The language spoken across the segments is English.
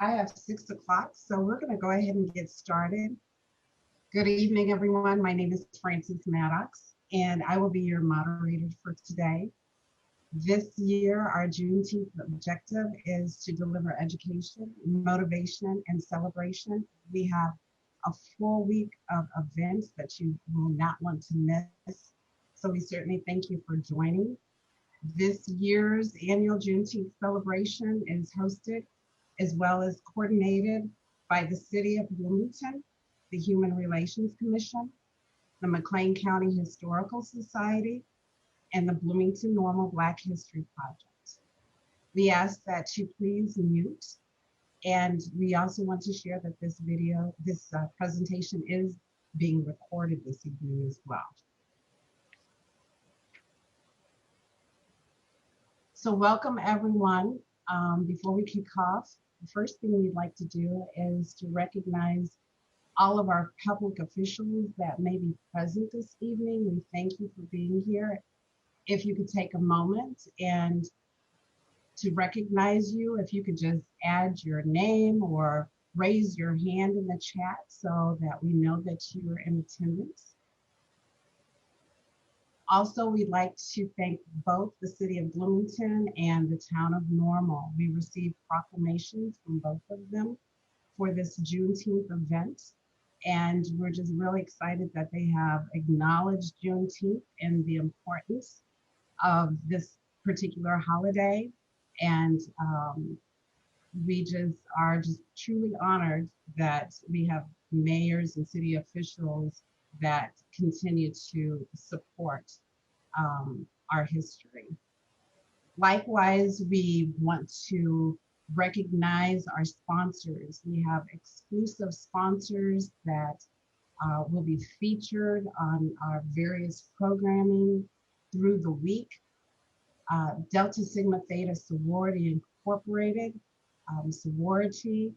I have 6 o'clock, so we're going to go ahead and get started. Good evening, everyone. My name is Frances Maddox, and I will be your moderator for today. This year, our Juneteenth objective is to deliver education, motivation, and celebration. We have a full week of events that you will not want to miss. So we certainly thank you for joining. This year's annual Juneteenth celebration is hosted as well as coordinated by the City of Bloomington, the Human Relations Commission, the McLean County Historical Society, and the Bloomington Normal Black History Project. We ask that you please mute, and we also want to share that this presentation is being recorded this evening as well. So welcome everyone. Before we kick off, the first thing we'd like to do is to recognize all of our public officials that may be present this evening. We thank you for being here. If you could take a moment and to recognize you, if you could just add your name or raise your hand in the chat so that we know that you are in attendance. Also, we'd like to thank both the City of Bloomington and the Town of Normal. We received proclamations from both of them for this Juneteenth event. And we're just really excited that they have acknowledged Juneteenth and the importance of this particular holiday. And we are truly honored that we have mayors and city officials that continue to support our history. Likewise, we want to recognize our sponsors. We have exclusive sponsors that will be featured on our various programming through the week. Delta Sigma Theta Sorority Incorporated, Sorority,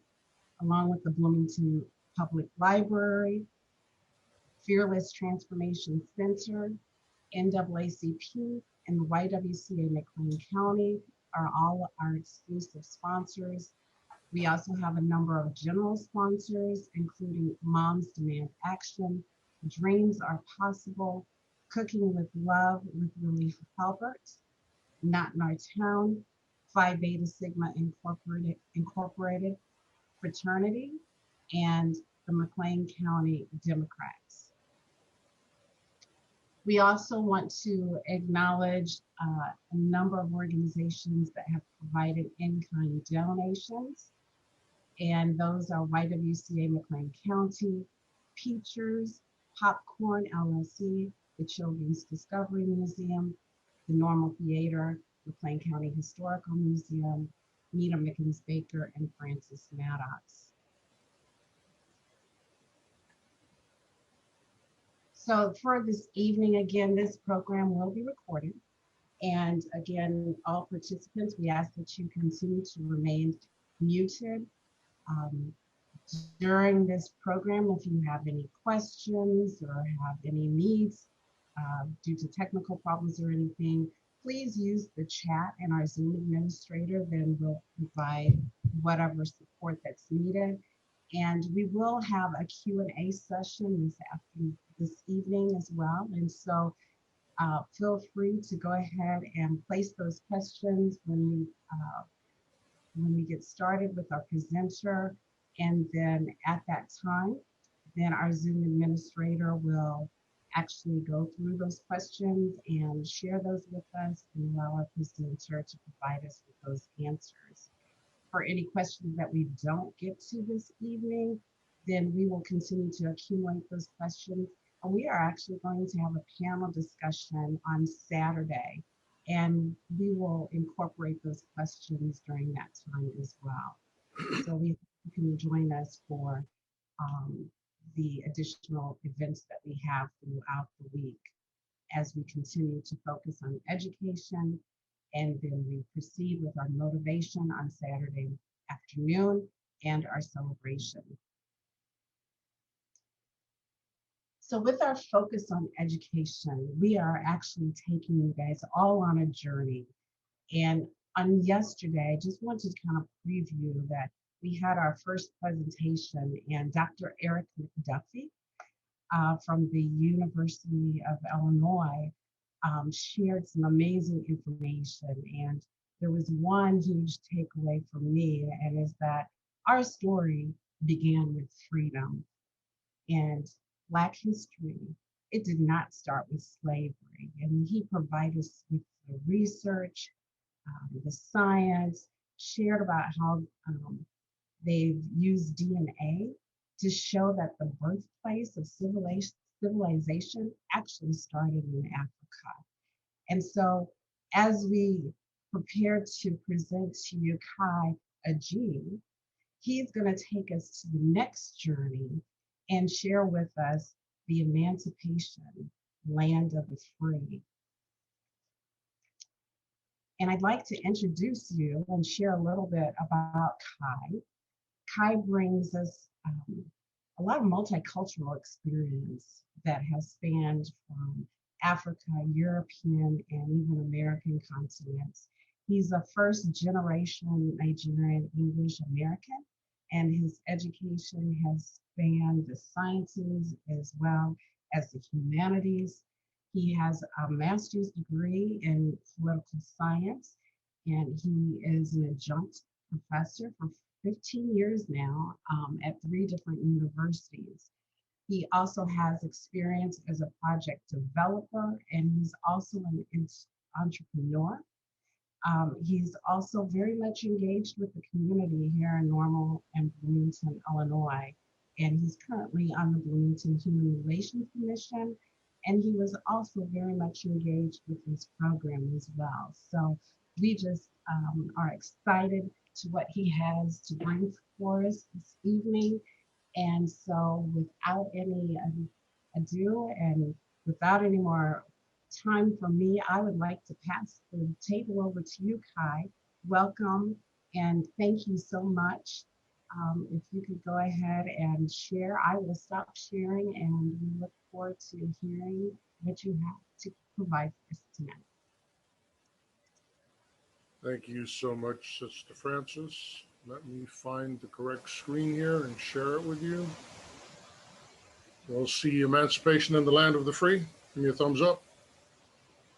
along with the Bloomington Public Library, Fearless Transformation Center, NAACP, and the YWCA McLean County are all our exclusive sponsors. We also have a number of general sponsors, including Moms Demand Action, Dreams Are Possible, Cooking with Love with Relief Halbert, Not in Our Town, Phi Beta Sigma Incorporated Fraternity, and the McLean County Democrats. We also want to acknowledge a number of organizations that have provided in-kind donations, and those are YWCA McLean County, Peachers, Popcorn LLC, the Children's Discovery Museum, the Normal Theater, McLean County Historical Museum, Nita Mickens Baker, and Frances Maddox. So for this evening, again, this program will be recorded. And again, all participants, we ask that you continue to remain muted. During this program, if you have any questions or have any needs due to technical problems or anything, please use the chat, and our Zoom administrator then will provide whatever support that's needed. And we will have a Q&A session this evening as well. And so feel free to go ahead and place those questions when we get started with our presenter. And then at that time, then our Zoom administrator will actually go through those questions and share those with us and allow our presenter to provide us with those answers. For any questions that we don't get to this evening, then we will continue to accumulate those questions. And we are actually going to have a panel discussion on Saturday, and we will incorporate those questions during that time as well. So you can join us for the additional events that we have throughout the week as we continue to focus on education. And then we proceed with our motivation on Saturday afternoon and our celebration. So with our focus on education, we are actually taking you guys all on a journey. And on yesterday, I just wanted to kind of preview that we had our first presentation, and Dr. Eric McDuffie from the University of Illinois shared some amazing information. And there was one huge takeaway for me, and is that our story began with freedom and Black history. It did not start with slavery. And he provided us with the research, the science, shared about how they've used DNA to show that the birthplace of civilization actually started in Africa. And so, as we prepare to present to you Kai Ajee, he's going to take us to the next journey and share with us the Emancipation, land of the free. And I'd like to introduce you and share a little bit about Kai. Kai brings us a lot of multicultural experience that has spanned from Africa, European, and even American continents. He's a first generation Nigerian English American, and his education has spanned the sciences as well as the humanities. He has a master's degree in political science, and he is an adjunct professor for 15 years now at 3 different universities. He also has experience as a project developer, and he's also an entrepreneur. He's also very much engaged with the community here in Normal and Bloomington, Illinois. And he's currently on the Bloomington Human Relations Commission. And he was also very much engaged with this program as well. So we just are excited to what he has to bring for us this evening. And so without any ado and without any more time for me, I would like to pass the table over to you, Kai. Welcome and thank you so much. If you could go ahead and share, I will stop sharing, and we look forward to hearing what you have to provide for us tonight. Thank you so much, Sister Francis. Let me find the correct screen here and share it with you. We'll see Emancipation in the Land of the Free. Give me a thumbs up.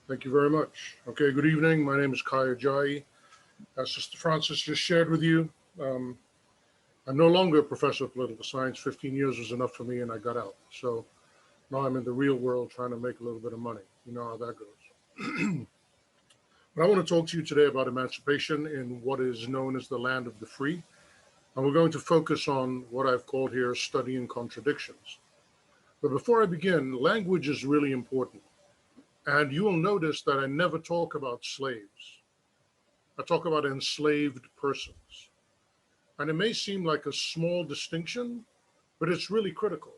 Thank you very much. Okay, good evening. My name is Kai Ajee. As Sister Francis just shared with you, I'm no longer a professor of political science. 15 years was enough for me, and I got out. So now I'm in the real world trying to make a little bit of money. You know how that goes. But I want to talk to you today about emancipation in what is known as the land of the free. And we're going to focus on what I've called here studying contradictions. But before I begin, language is really important. And you will notice that I never talk about slaves. I talk about enslaved persons. And it may seem like a small distinction, but it's really critical.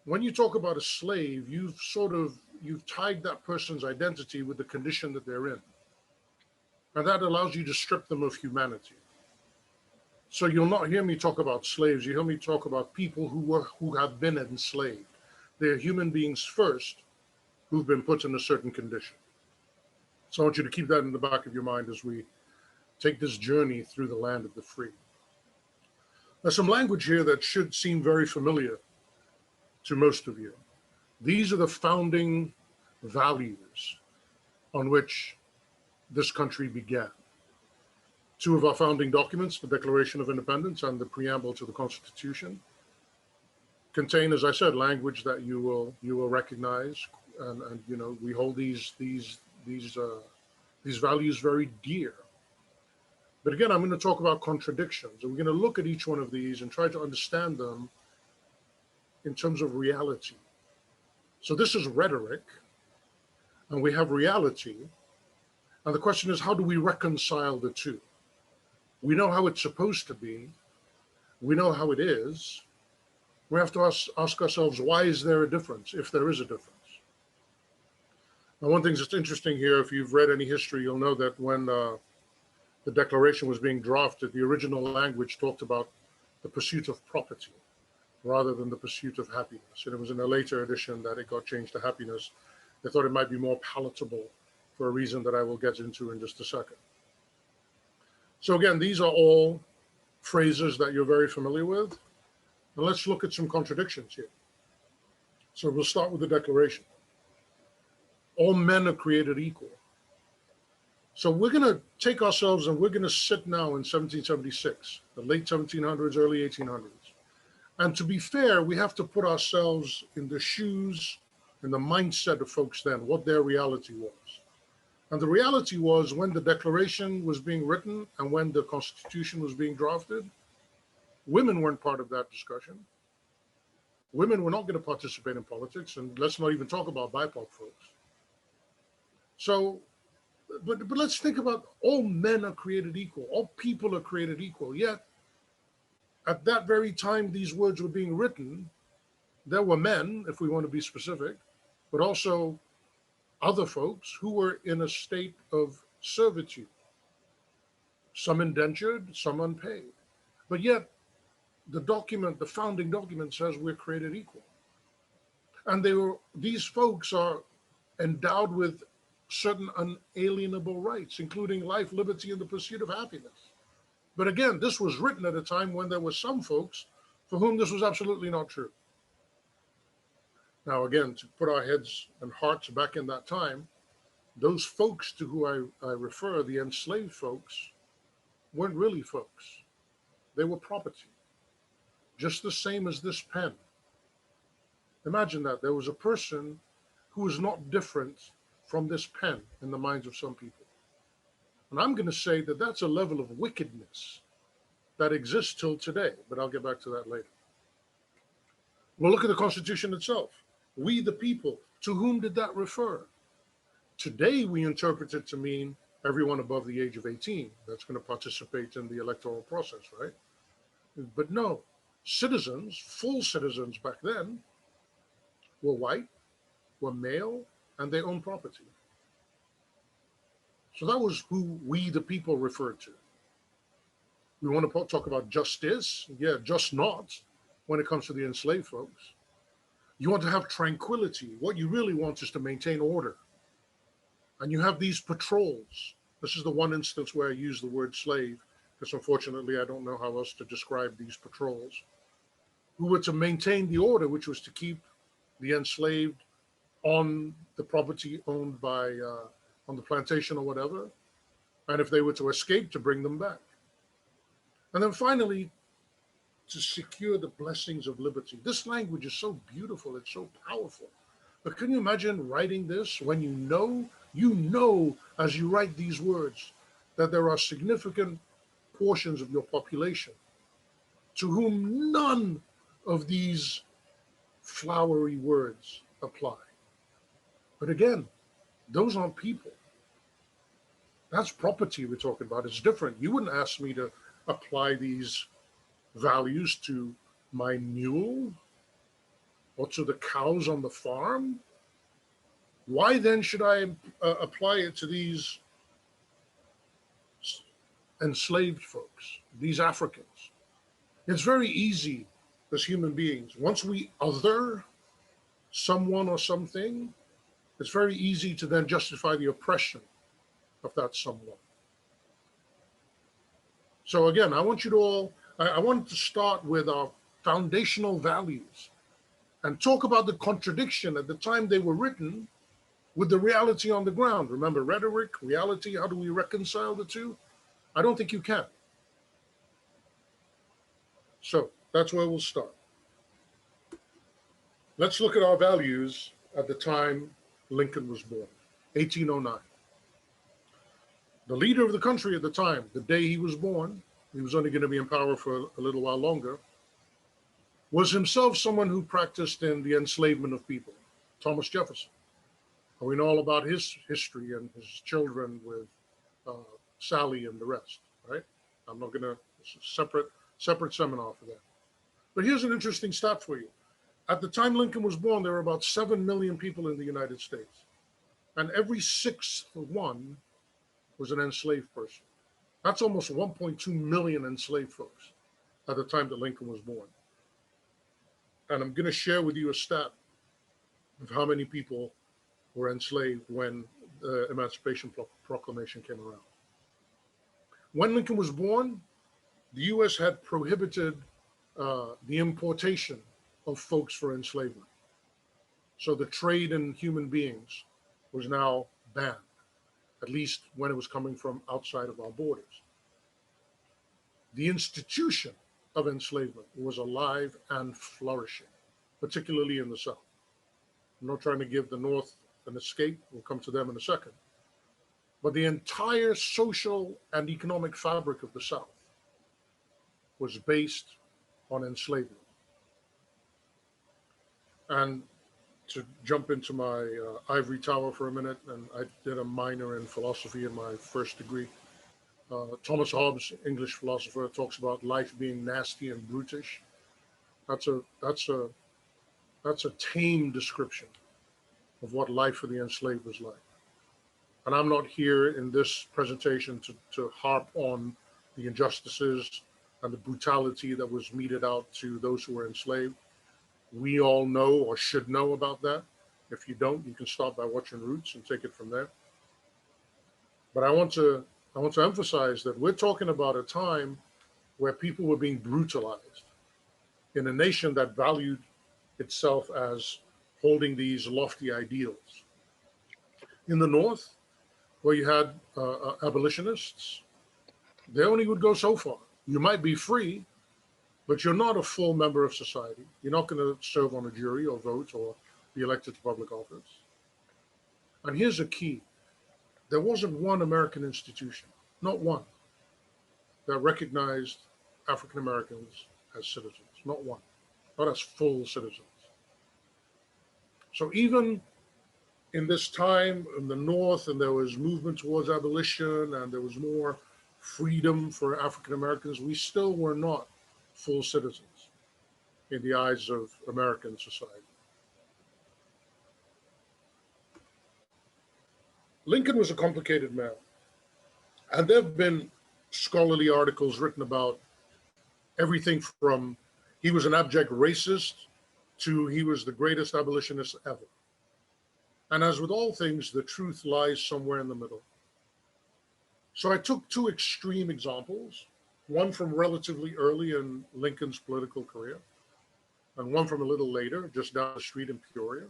When you talk about a slave, you've tied that person's identity with the condition that they're in. And that allows you to strip them of humanity. So you'll not hear me talk about slaves. You hear me talk about people who have been enslaved. They're human beings first who've been put in a certain condition. So I want you to keep that in the back of your mind as we take this journey through the land of the free. There's some language here that should seem very familiar to most of you. These are the founding values on which this country began. 2 of our founding documents, the Declaration of Independence and the preamble to the Constitution, contain, as I said, language that you will recognize, and you know, we hold these values very dear. But again, I'm going to talk about contradictions, and we're going to look at each one of these and try to understand them in terms of reality. So this is rhetoric, and we have reality, and the question is, how do we reconcile the two? We know how it's supposed to be. We know how it is. We have to ask ourselves, why is there a difference, if there is a difference? Now, one thing that's interesting here, if you've read any history, you'll know that when the Declaration was being drafted, the original language talked about the pursuit of property rather than the pursuit of happiness. And it was in a later edition that it got changed to happiness. They thought it might be more palatable for a reason that I will get into in just a second. So again, these are all phrases that you're very familiar with. And let's look at some contradictions here. So we'll start with the Declaration. All men are created equal. So we're going to take ourselves and we're going to sit now in 1776, the late 1700s, early 1800s. And to be fair, we have to put ourselves in the shoes and the mindset of folks then, what their reality was. And the reality was, when the Declaration was being written and when the Constitution was being drafted, women weren't part of that discussion. Women were not going to participate in politics, and let's not even talk about BIPOC folks. So, but let's think about, all men are created equal. All people are created equal. Yet, at that very time these words were being written, there were men, if we want to be specific, but also other folks who were in a state of servitude, some indentured, some unpaid. But yet, the document, the founding document, says we're created equal. And these folks are endowed with certain unalienable rights, including life, liberty, and the pursuit of happiness. But again, this was written at a time when there were some folks for whom this was absolutely not true. Now, again, to put our heads and hearts back in that time, those folks to who I refer, the enslaved folks, weren't really folks. They were property, just the same as this pen. Imagine that. There was a person who was not different from this pen in the minds of some people. And I'm going to say that that's a level of wickedness that exists till today, but I'll get back to that later. We'll look at the Constitution itself. We the people, to whom did that refer? Today we interpret it to mean everyone above the age of 18 that's going to participate in the electoral process, right? But no, citizens, full citizens back then, were white, were male, and they owned property. So that was who we the people referred to. We want to talk about justice, yeah, just not when it comes to the enslaved folks. You want to have tranquility. What you really want is to maintain order. And you have these patrols. This is the one instance where I use the word slave, because unfortunately I don't know how else to describe these patrols, who were to maintain the order, which was to keep the enslaved on the property owned by, on the plantation or whatever. And if they were to escape, to bring them back. And then finally, to secure the blessings of liberty. This language is so beautiful, it's so powerful. But can you imagine writing this when you know as you write these words that there are significant portions of your population to whom none of these flowery words apply. But again, those aren't people. That's property we're talking about. It's different. You wouldn't ask me to apply these values to my mule or to the cows on the farm. Why then should I apply it to these enslaved folks, these Africans? It's very easy as human beings. Once we other someone or something, it's very easy to then justify the oppression of that someone. So again, I want you to all, I want to start with our foundational values and talk about the contradiction at the time they were written with the reality on the ground. Remember, rhetoric, reality, how do we reconcile the two? I don't think you can. So that's where we'll start. Let's look at our values at the time Lincoln was born, 1809. The leader of the country at the time, the day he was born, he was only going to be in power for a little while longer, was himself someone who practiced in the enslavement of people, Thomas Jefferson. And we know all about his history and his children with Sally and the rest, right? I'm not going to, separate seminar for that. But here's an interesting stat for you. At the time Lincoln was born, there were about 7 million people in the United States. And every sixth one was an enslaved person. That's almost 1.2 million enslaved folks at the time that Lincoln was born. And I'm going to share with you a stat of how many people were enslaved when the Emancipation Proclamation came around. When Lincoln was born, the US had prohibited the importation of folks for enslavement. So the trade in human beings was now banned, at least when it was coming from outside of our borders. The institution of enslavement was alive and flourishing, particularly in the South. I'm not trying to give the North an escape. We'll come to them in a second. But the entire social and economic fabric of the South was based on enslavement. And to jump into my ivory tower for a minute, and I did a minor in philosophy in my first degree. Thomas Hobbes, English philosopher, talks about life being nasty and brutish. That's a tame description of what life for the enslaved was like. And I'm not here in this presentation to harp on the injustices and the brutality that was meted out to those who were enslaved. We all know or should know about that. If you don't, you can start by watching Roots and take it from there. But I want to emphasize that we're talking about a time where people were being brutalized in a nation that valued itself as holding these lofty ideals. In the North, where you had abolitionists, they only would go so far. You might be free, but you're not a full member of society. You're not going to serve on a jury or vote or be elected to public office. And here's a key. There wasn't one American institution, not one, that recognized African Americans as citizens, not one, not as full citizens. So even in this time in the North, and there was movement towards abolition, and there was more freedom for African Americans, we still were not full citizens in the eyes of American society. Lincoln was a complicated man, and there have been scholarly articles written about everything from he was an abject racist to he was the greatest abolitionist ever. And as with all things, the truth lies somewhere in the middle. So I took two extreme examples, one from relatively early in Lincoln's political career, and one from a little later, just down the street in Peoria.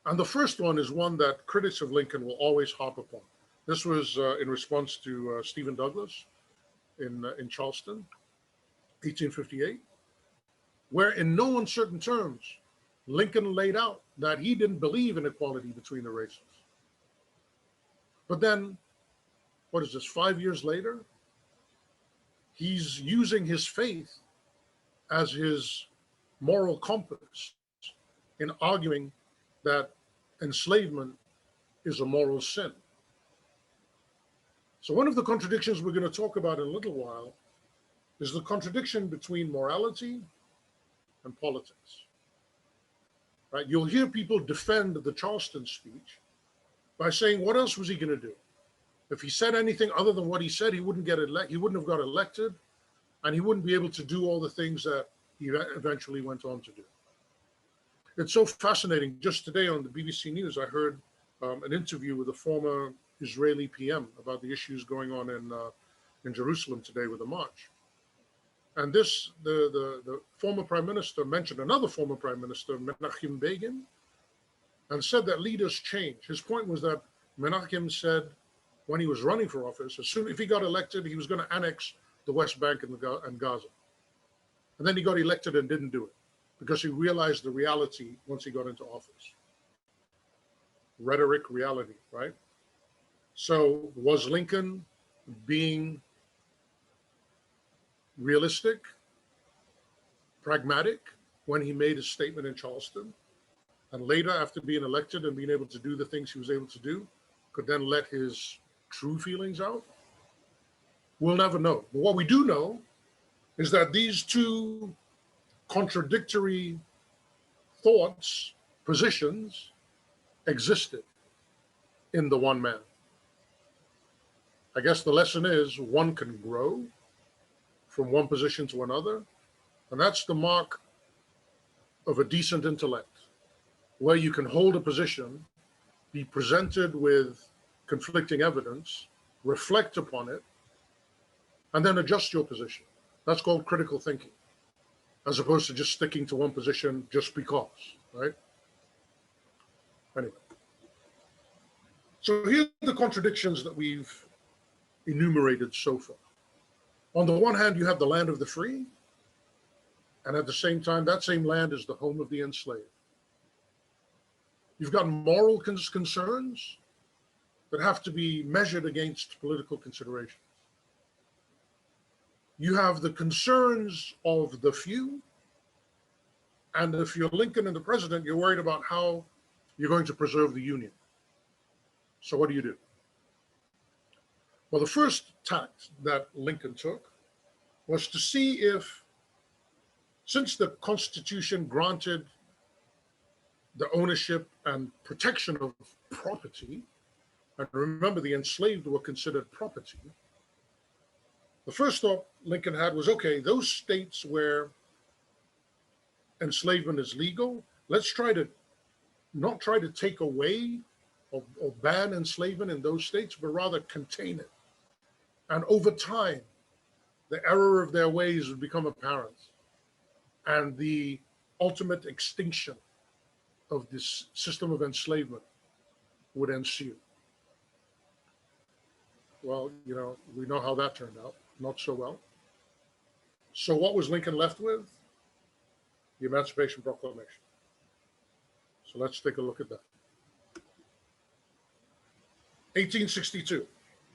And the first one is one that critics of Lincoln will always harp upon. This was in response to Stephen Douglas in Charleston, 1858, where in no uncertain terms, Lincoln laid out that he didn't believe in equality between the races. But then, what is this, 5 years later? He's using his faith as his moral compass in arguing that enslavement is a moral sin. So one of the contradictions we're going to talk about in a little while is the contradiction between morality and politics. Right? You'll hear people defend the Charleston speech by saying, what else was he going to do? If he said anything other than what he said, he wouldn't have got elected, and he wouldn't be able to do all the things that he eventually went on to do. It's so fascinating. Just today on the BBC News, I heard an interview with a former Israeli PM about the issues going on in Jerusalem today with the march. And the former prime minister mentioned another former prime minister, Menachem Begin, and said that leaders change. His point was that Menachem said when he was running for office, if he got elected, he was going to annex the West Bank and Gaza. And then he got elected and didn't do it because he realized the reality once he got into office. Rhetoric, reality, right? So was Lincoln being realistic, pragmatic when he made his statement in Charleston, and later, after being elected and being able to do the things he was able to do, could then let his true feelings out? We'll never know. But what we do know is that these two contradictory thoughts, positions, existed in the one man. I guess the lesson is one can grow from one position to another, and that's the mark of a decent intellect, where you can hold a position, be presented with conflicting evidence, reflect upon it, and then adjust your position. That's called critical thinking, as opposed to just sticking to one position just because, right? Anyway, so here are the contradictions that we've enumerated so far. On the one hand, you have the land of the free, and at the same time, that same land is the home of the enslaved. You've got moral concerns that have to be measured against political considerations. You have the concerns of the few, and if you're Lincoln and the president, you're worried about how you're going to preserve the Union. So what do? Well, the first tact that Lincoln took was to see if, since the Constitution granted the ownership and protection of property, and remember the enslaved were considered property, the first thought Lincoln had was, okay, those states where enslavement is legal, let's not try to take away or ban enslavement in those states, but rather contain it. And over time, the error of their ways would become apparent, and the ultimate extinction of this system of enslavement would ensue. Well, we know how that turned out, not so well. So what was Lincoln left with? The Emancipation Proclamation. So let's take a look at that. 1862.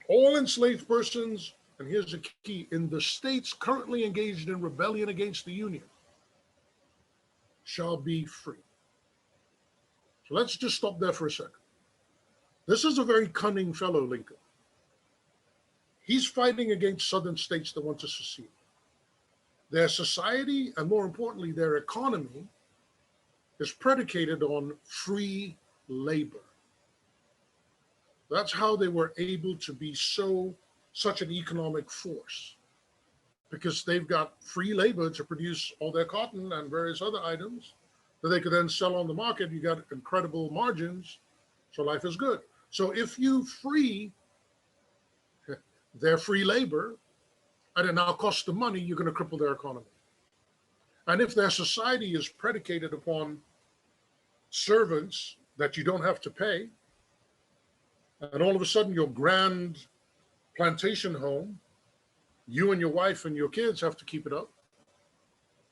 All enslaved persons, and here's the key, in the states currently engaged in rebellion against the Union shall be free. So let's just stop there for a second. This is a very cunning fellow, Lincoln. He's fighting against southern states that want to secede. Their society, and more importantly, their economy, is predicated on free labor. That's how they were able to be such an economic force, because they've got free labor to produce all their cotton and various other items that they could then sell on the market. You got incredible margins, so life is good. So if you free their free labor, and it now costs them money, you're going to cripple their economy. And if their society is predicated upon servants that you don't have to pay, and all of a sudden your grand plantation home, you and your wife and your kids have to keep it up,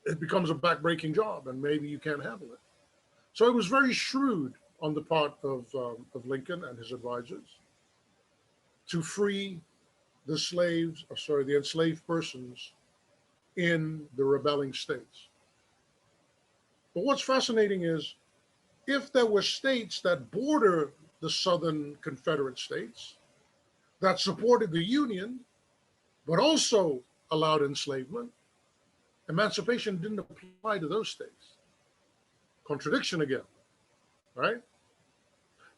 it becomes a backbreaking job, and maybe you can't handle it. So it was very shrewd on the part of Lincoln and his advisors to free the enslaved persons in the rebelling states. But what's fascinating is, if there were states that border the Southern Confederate states that supported the Union, but also allowed enslavement, emancipation didn't apply to those states. Contradiction again, right?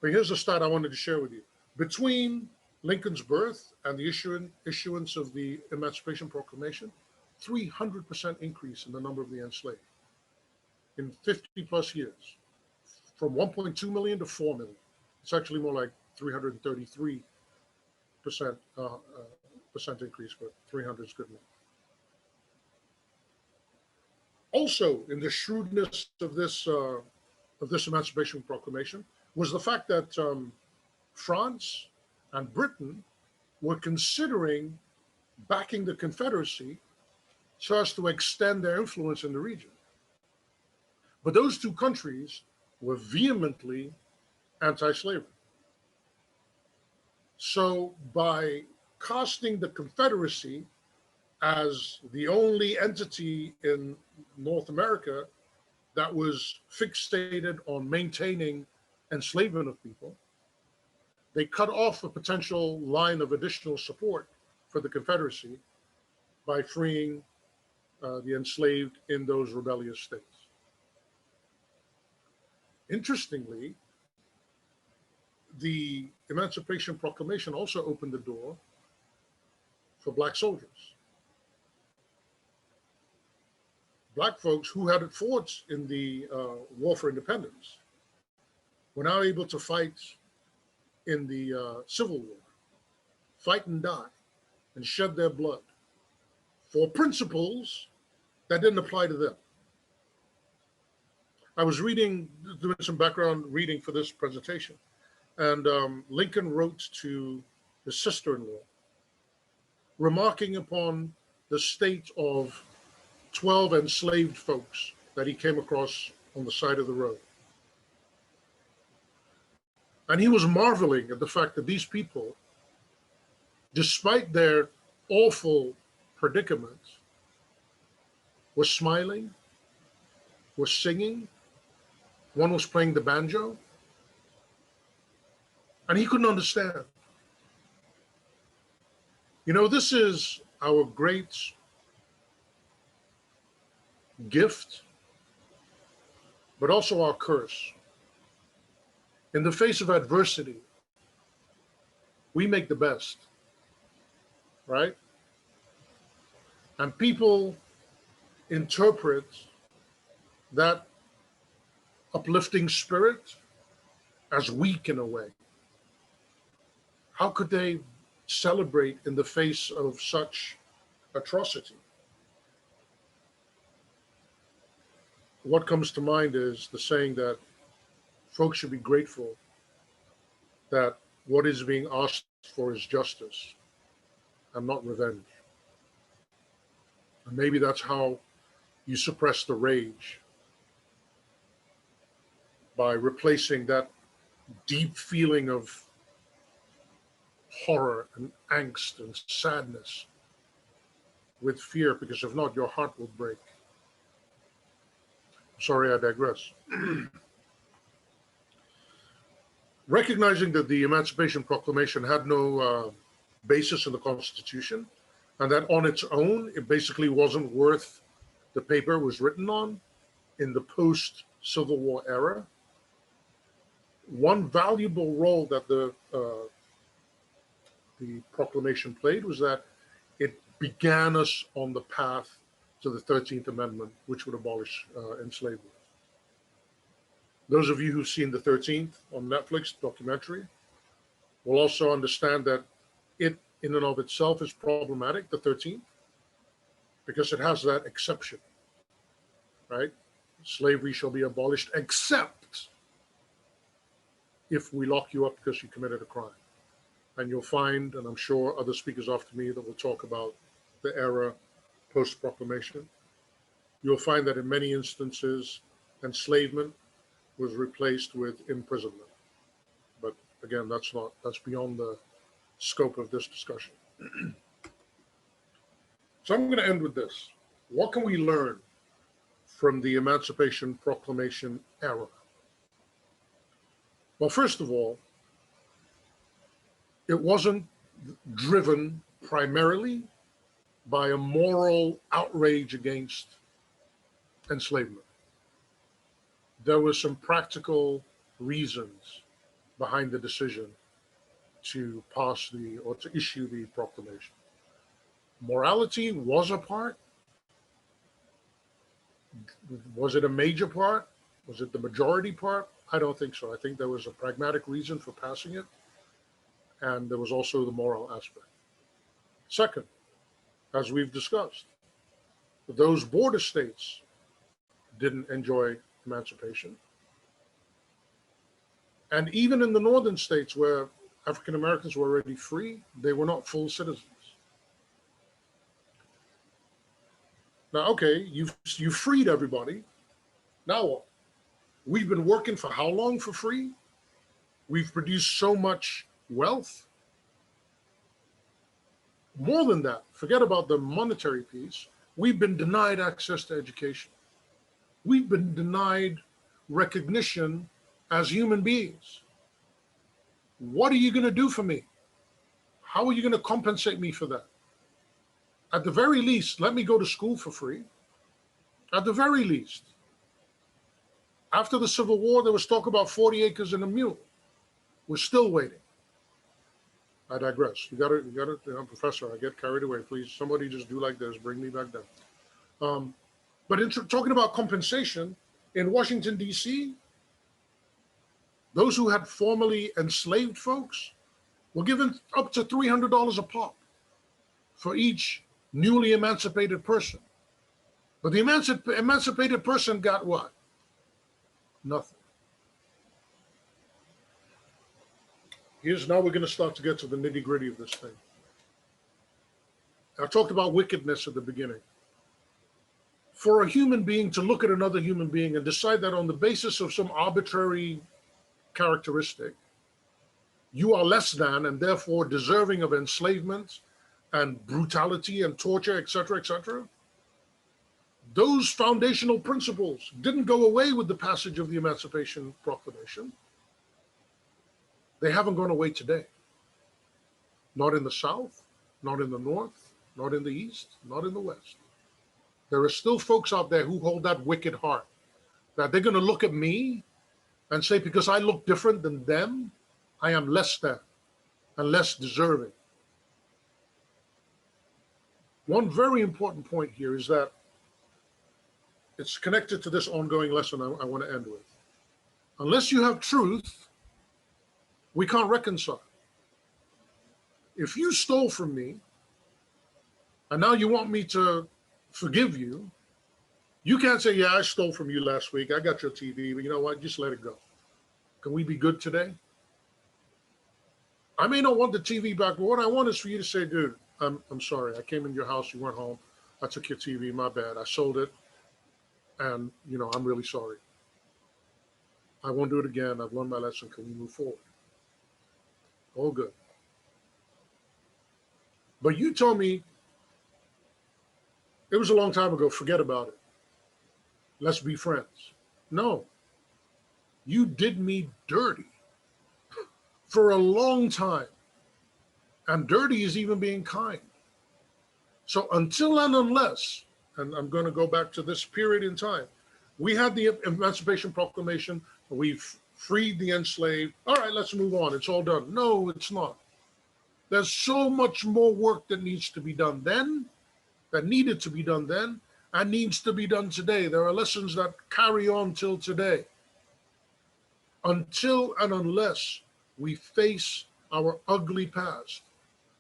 But here's a stat I wanted to share with you. Between Lincoln's birth and the issuance of the Emancipation Proclamation, 300% increase in the number of the enslaved in 50 plus years, from 1.2 million to 4 million. It's actually more like 333% increase, but 300 is good enough. Also, in the shrewdness of this Emancipation Proclamation was the fact that France and Britain were considering backing the Confederacy so as to extend their influence in the region. But those two countries were vehemently anti-slavery. So by casting the Confederacy as the only entity in North America that was fixated on maintaining enslavement of people, they cut off a potential line of additional support for the Confederacy by freeing the enslaved in those rebellious states. Interestingly, the Emancipation Proclamation also opened the door for Black soldiers. Black folks who had fought in the War for Independence were now able to fight in the Civil War, fight and die, and shed their blood for principles that didn't apply to them. I was doing some background reading for this presentation, and Lincoln wrote to his sister-in-law, remarking upon the state of 12 enslaved folks that he came across on the side of the road. And he was marveling at the fact that these people, despite their awful predicament, were smiling, were singing. One was playing the banjo. And he couldn't understand. You know, this is our great gift, but also our curse. In the face of adversity, we make the best, right? And people interpret that uplifting spirit as weak in a way. How could they celebrate in the face of such atrocity? What comes to mind is the saying that folks should be grateful that what is being asked for is justice and not revenge. And maybe that's how you suppress the rage, by replacing that deep feeling of horror and angst and sadness with fear, because if not, your heart will break. Sorry, I digress. Recognizing that the Emancipation Proclamation had no basis in the Constitution, and that on its own, it basically wasn't worth the paper it was written on in the post-Civil War era, one valuable role that the proclamation played was that it began us on the path to the 13th Amendment, which would abolish enslavement. Those of you who've seen the 13th on Netflix documentary will also understand that it in and of itself is problematic, the 13th, because it has that exception, right? Slavery shall be abolished except if we lock you up because you committed a crime. And you'll find, and I'm sure other speakers after me that will talk about the era post-proclamation, you'll find that in many instances, enslavement was replaced with imprisonment. But again, that's beyond the scope of this discussion. So I'm going to end with this. What can we learn from the Emancipation Proclamation era? Well, first of all, it wasn't driven primarily by a moral outrage against enslavement. There were some practical reasons behind the decision to pass or to issue the proclamation. Morality was a part. Was it a major part? Was it the majority part? I don't think so. I think there was a pragmatic reason for passing it, and there was also the moral aspect. Second, as we've discussed, those border states didn't enjoy emancipation. And even in the northern states where African Americans were already free, they were not full citizens. Now, okay, you've freed everybody. Now what? We've been working for how long for free? We've produced so much wealth. More than that, forget about the monetary piece. We've been denied access to education. We've been denied recognition as human beings. What are you going to do for me? How are you going to compensate me for that? At the very least, let me go to school for free. At the very least. After the Civil War, there was talk about 40 acres and a mule. We're still waiting. I digress. You got to, Professor, I get carried away. Please, somebody just do like this. Bring me back down. But talking about compensation, in Washington, D.C., those who had formerly enslaved folks were given up to $300 a pop for each newly emancipated person. But the emancipated person got what? Nothing. Now we're going to start to get to the nitty-gritty of this thing. I talked about wickedness at the beginning. For a human being to look at another human being and decide that on the basis of some arbitrary characteristic, you are less than and therefore deserving of enslavement and brutality and torture, etc., etc., those foundational principles didn't go away with the passage of the Emancipation Proclamation. They haven't gone away today. Not in the South, not in the North, not in the East, not in the West. There are still folks out there who hold that wicked heart, that they're going to look at me and say, because I look different than them, I am less than and less deserving. One very important point here is that it's connected to this ongoing lesson I want to end with. Unless you have truth, we can't reconcile. If you stole from me, and now you want me to forgive you, you can't say, yeah, I stole from you last week. I got your TV, but you know what? Just let it go. Can we be good today? I may not want the TV back, but what I want is for you to say, dude, I'm sorry. I came in your house, you weren't home. I took your TV, my bad. I sold it. And, you know, I'm really sorry. I won't do it again. I've learned my lesson. Can we move forward? All good. But you told me it was a long time ago. Forget about it. Let's be friends. No. You did me dirty for a long time. And dirty is even being kind. So until and unless, and I'm going to go back to this period in time, we had the Emancipation Proclamation, we've freed the enslaved. All right, let's move on. It's all done. No, it's not. There's so much more work that needs to be done then, that needed to be done then, and needs to be done today. There are lessons that carry on till today. Until and unless we face our ugly past,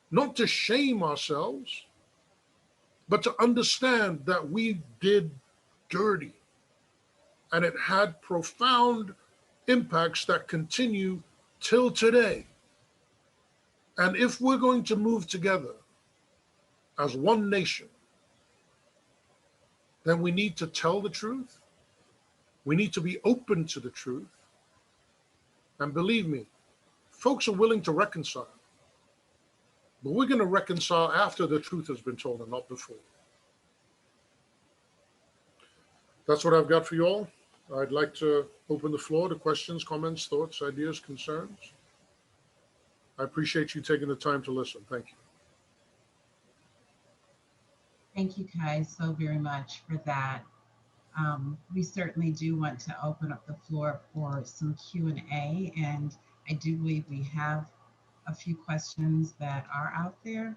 not to shame ourselves, but to understand that we did dirty and it had profound impacts that continue till today. And if we're going to move together as one nation, then we need to tell the truth. We need to be open to the truth. And believe me, folks are willing to reconcile. But we're going to reconcile after the truth has been told and not before. That's what I've got for you all. I'd like to open the floor to questions, comments, thoughts, ideas, concerns. I appreciate you taking the time to listen. Thank you. Thank you, Kai, so very much for that. We certainly do want to open up the floor for some Q&A, and I do believe we have a few questions that are out there.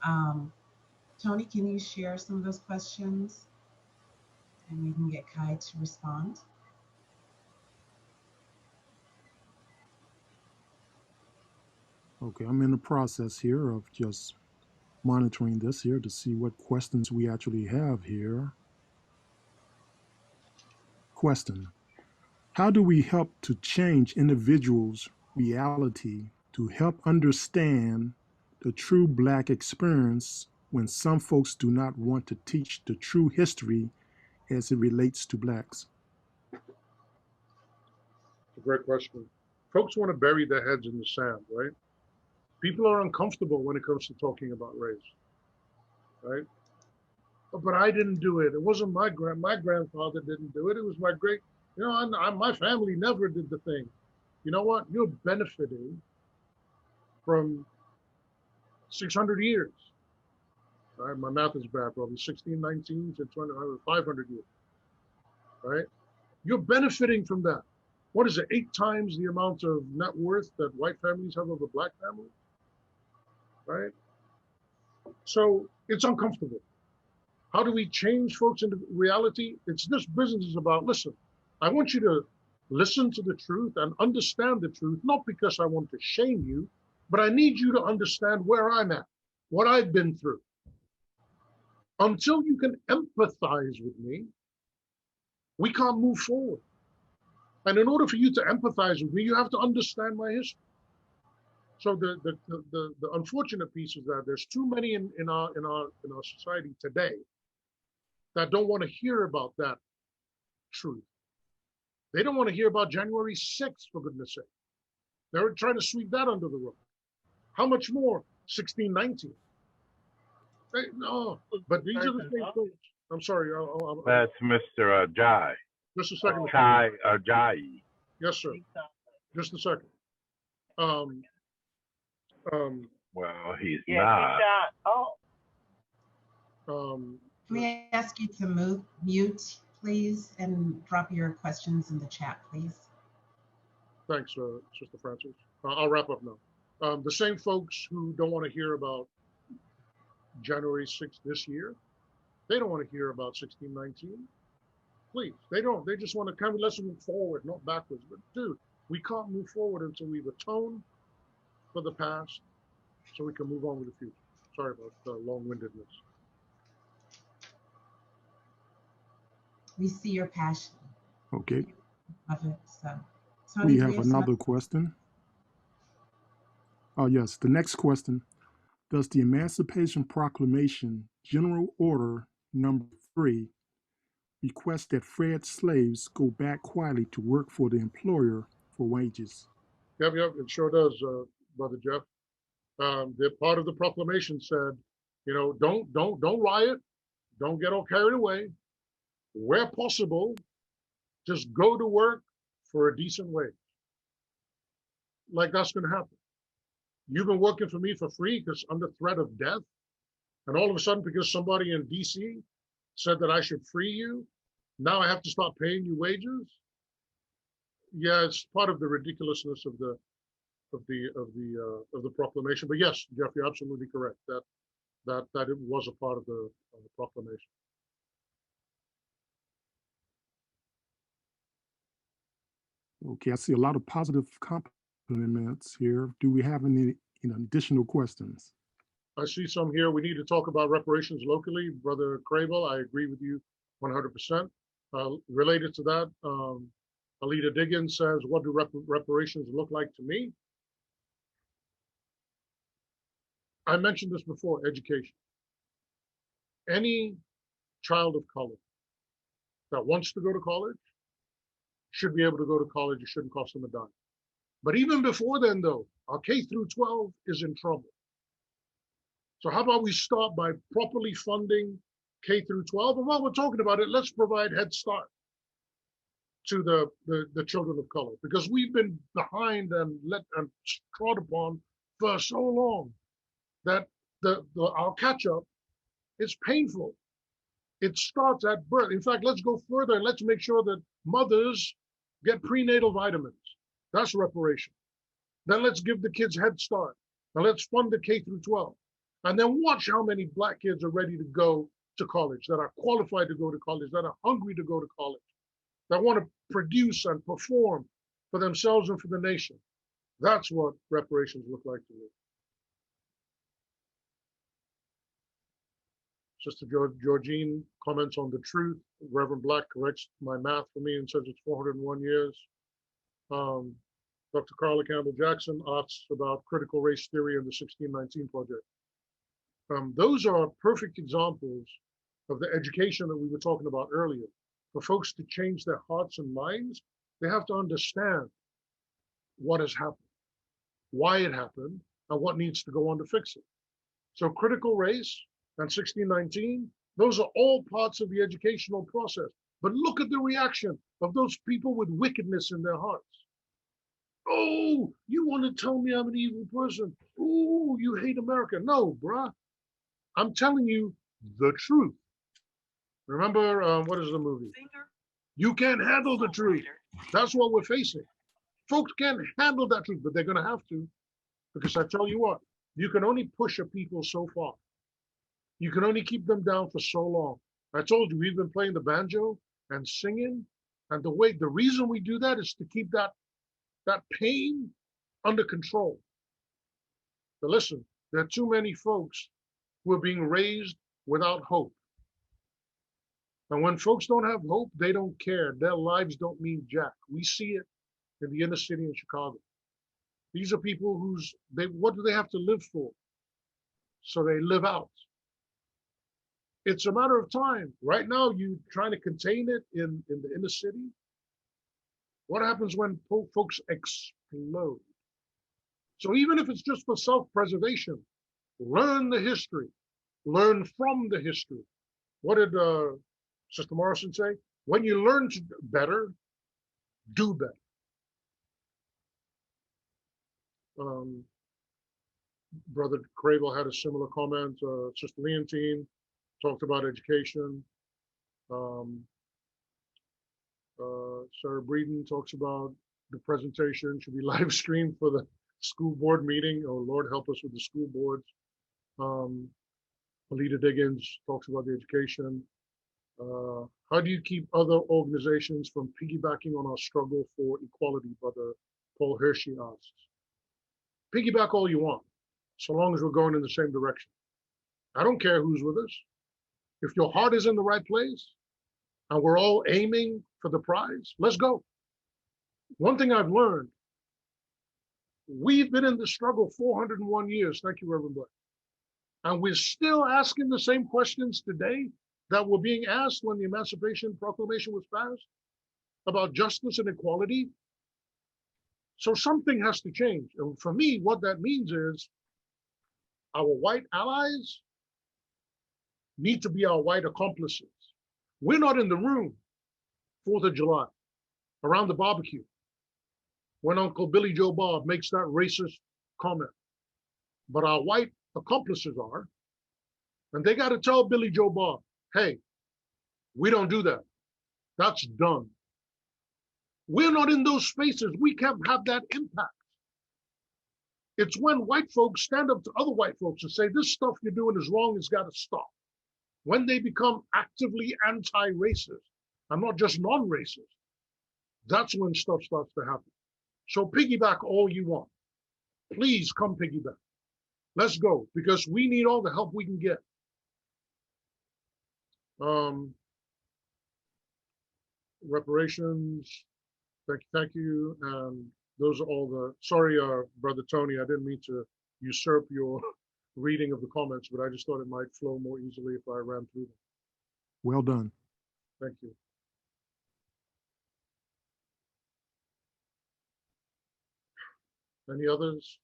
Tony, can you share some of those questions? And we can get Kai to respond. Okay, I'm in the process here of just monitoring this here to see what questions we actually have here. Question: how do we help to change individuals' reality to help understand the true Black experience when some folks do not want to teach the true history as it relates to Blacks? It's a great question. Folks want to bury their heads in the sand, right? People are uncomfortable when it comes to talking about race, right? But I didn't do it. It wasn't my grandfather didn't do it. It was my great, my family never did the thing. You know what? You're benefiting from 600 years. Right? My math is bad, probably 1619 to 500 years, right? You're benefiting from that. What is it, 8 times the amount of net worth that white families have over Black families, right? So it's uncomfortable. How do we change folks into reality? It's this business is about, listen, I want you to listen to the truth and understand the truth, not because I want to shame you, but I need you to understand where I'm at, what I've been through. Until you can empathize with me, we can't move forward. And in order for you to empathize with me, you have to understand my history. So the unfortunate piece is that there's too many in our society today that don't want to hear about that truth. They don't want to hear about January 6th, for goodness sake. They're trying to sweep that under the rug. How much more 1619? No, but these are the same folks. I'm sorry. That's Mr. Jai. Just a second. Chai Jai. Yes, sir. Just a second. Well, he's not. Can we ask you to mute, please, and drop your questions in the chat, please? Thanks, Sister Francis. I'll wrap up now. The same folks who don't want to hear about January 6th this year, they don't want to hear about 1619. Please, they don't. They just want to kind of let's move forward, not backwards. But dude, we can't move forward until we've atoned for the past so we can move on with the future. Sorry about the long-windedness. We see your passion. Okay. Of it, so. We have another question. Oh, yes. The next question. Does the Emancipation Proclamation, General Order Number 3, request that freed slaves go back quietly to work for the employer for wages? Yep, it sure does, Brother Jeff. The part of the proclamation said, don't riot, don't get all carried away. Where possible, just go to work for a decent wage. Like that's going to happen. You've been working for me for free because under threat of death, and all of a sudden, because somebody in DC said that I should free you, now I have to start paying you wages. Yeah, it's part of the ridiculousness of the proclamation. But yes, Jeff, you're absolutely correct. That it was a part of the proclamation. Okay, I see a lot of positive compliments here. Do we have any additional questions? I see some here. We need to talk about reparations locally. Brother Crable, I agree with you 100%. Related to that, Alita Diggins says, what do reparations look like to me? I mentioned this before, education. Any child of color that wants to go to college should be able to go to college. It shouldn't cost them a dime. But even before then, though, our K through 12 is in trouble. So how about we start by properly funding K through 12? And while we're talking about it, let's provide Head Start to the children of color, because we've been behind and trod upon for so long that our catch up is painful. It starts at birth. In fact, let's go further and let's make sure that mothers get prenatal vitamins. That's reparation. Then let's give the kids Head Start. Now let's fund the K through 12. And then watch how many Black kids are ready to go to college, that are qualified to go to college, that are hungry to go to college, that want to produce and perform for themselves and for the nation. That's what reparations look like to me. Sister Georgine comments on the truth. Reverend Black corrects my math for me and says it's 401 years. Dr. Carla Campbell Jackson asks about critical race theory and the 1619 Project. Those are perfect examples of the education that we were talking about earlier. For folks to change their hearts and minds, they have to understand what has happened, why it happened, and what needs to go on to fix it. So critical race and 1619, those are all parts of the educational process. But look at the reaction of those people with wickedness in their hearts. Oh, you want to tell me I'm an evil person? Oh, you hate America. No, bruh. I'm telling you the truth. Remember, what is the movie? You can't handle the truth. That's what we're facing. Folks can't handle that truth, but they're going to have to. Because I tell you what, you can only push a people so far. You can only keep them down for so long. I told you, we've been playing the banjo and singing. And the reason we do that is to keep that pain under control. But listen, there are too many folks who are being raised without hope. And when folks don't have hope, they don't care. Their lives don't mean jack. We see it in the inner city in Chicago. These are people what do they have to live for? So they live out. It's a matter of time. Right now, you trying to contain it in the inner city. What happens when folks explode? So even if it's just for self-preservation, learn the history, learn from the history. What did Sister Morrison say? When you learn to better, do better. Brother Cravel had a similar comment. Sister Leontine talked about education. Sarah Breeden talks about the presentation should be live streamed for the school board meeting. Oh, Lord, help us with the school boards. Alita Diggins talks about the education. How do you keep other organizations from piggybacking on our struggle for equality, Brother Paul Hershey asks. Piggyback all you want, so long as we're going in the same direction. I don't care who's with us. If your heart is in the right place and we're all aiming for the prize, let's go. One thing I've learned, we've been in the struggle 401 years. Thank you, Reverend Black. And we're still asking the same questions today that were being asked when the Emancipation Proclamation was passed about justice and equality. So something has to change. And for me, what that means is our white allies need to be our white accomplices. We're not in the room 4th of July around the barbecue when Uncle Billy Joe Bob makes that racist comment. But our white accomplices are, and they got to tell Billy Joe Bob, hey, we don't do that. That's done. We're not in those spaces. We can't have that impact. It's when white folks stand up to other white folks and say, this stuff you're doing is wrong, it's got to stop. When they become actively anti-racist and not just non-racist, that's when stuff starts to happen. So piggyback all you want. Please come piggyback. Let's go, because we need all the help we can get. Reparations, thank you. And those are all the, sorry, Brother Tony, I didn't mean to usurp your reading of the comments, but I just thought it might flow more easily if I ran through them. Well done. Thank you. Any others?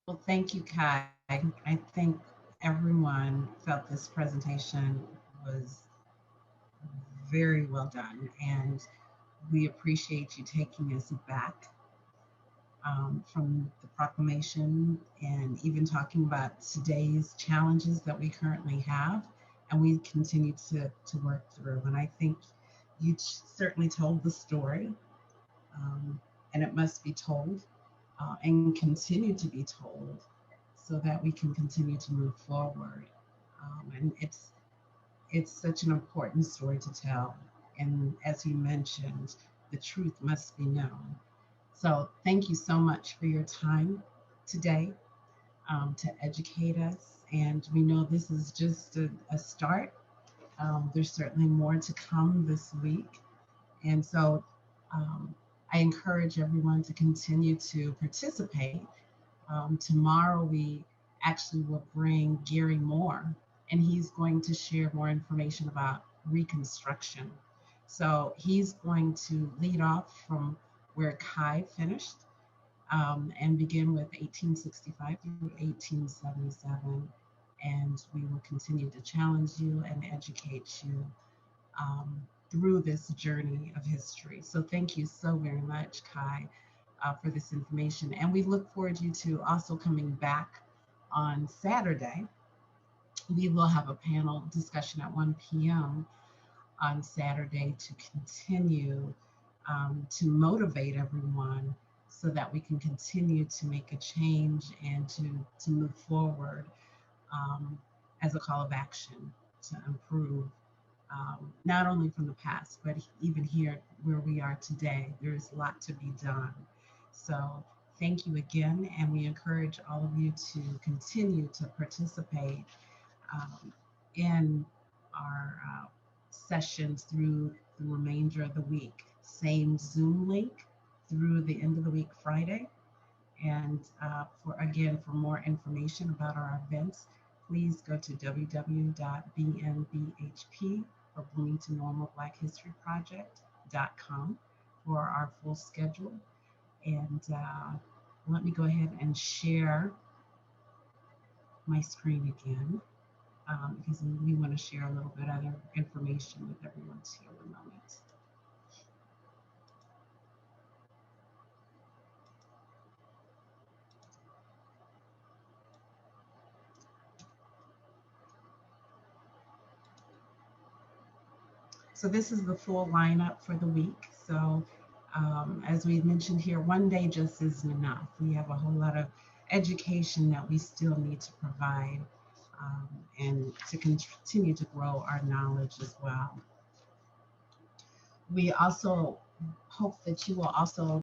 Well, thank you, Kai. I think everyone felt this presentation was very well done, and we appreciate you taking us back from the proclamation and even talking about today's challenges that we currently have and we continue to work through. And I think you certainly told the story, and it must be told and continue to be told so that we can continue to move forward. And it's such an important story to tell. And as you mentioned, the truth must be known. So thank you so much for your time today to educate us. And we know this is just a start. There's certainly more to come this week. And so I encourage everyone to continue to participate. Tomorrow we actually will bring Gary Moore, and he's going to share more information about Reconstruction. So he's going to lead off from where Kai finished and begin with 1865 through 1877. And we will continue to challenge you and educate you through this journey of history. So thank you so very much, Kai, for this information. And we look forward to you to also coming back on Saturday. We will have a panel discussion at 1 p.m. on Saturday to continue to motivate everyone so that we can continue to make a change and to move forward as a call of action to improve not only from the past, but even here where we are today. There's a lot to be done. So thank you again, and we encourage all of you to continue to participate in our sessions through the remainder of the week. Same Zoom link through the end of the week Friday. And for more information about our events, please go to www.bnbhp or Bloomington Normal Black History Project.com for our full schedule. And let me go ahead and share my screen again because we want to share a little bit other information with everyone too in a moment. So this is the full lineup for the week. So as we mentioned here, one day just isn't enough. We have a whole lot of education that we still need to provide and to continue to grow our knowledge as well. We also hope that you will also